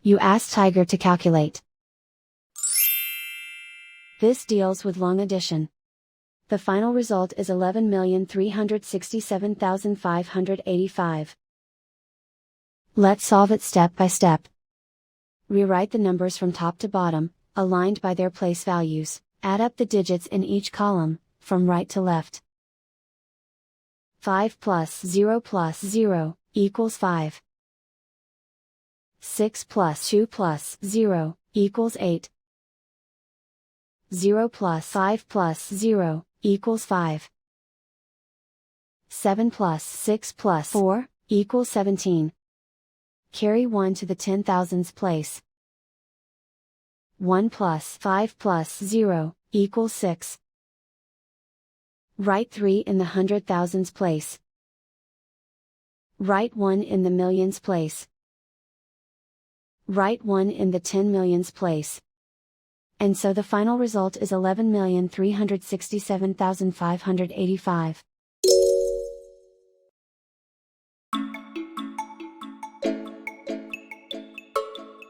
You ask Tiger to calculate. This deals with long addition. The final result is 11,367,585. Let's solve it step by step. Rewrite the numbers from top to bottom, aligned by their place values. Add up the digits in each column, from right to left. 5 plus 0 equals 5. 6 plus 2 plus 0 equals 8. 0 plus 5 plus 0 equals 5. 7 plus 6 plus 4 equals 17. Carry 1 to the 10,000s place. 1 plus 5 plus 0 equals 6. Write 3 in the 100,000s place. Write 1 in the millions place. Write 1 in the 10 millions place. And so the final result is 11,367,585.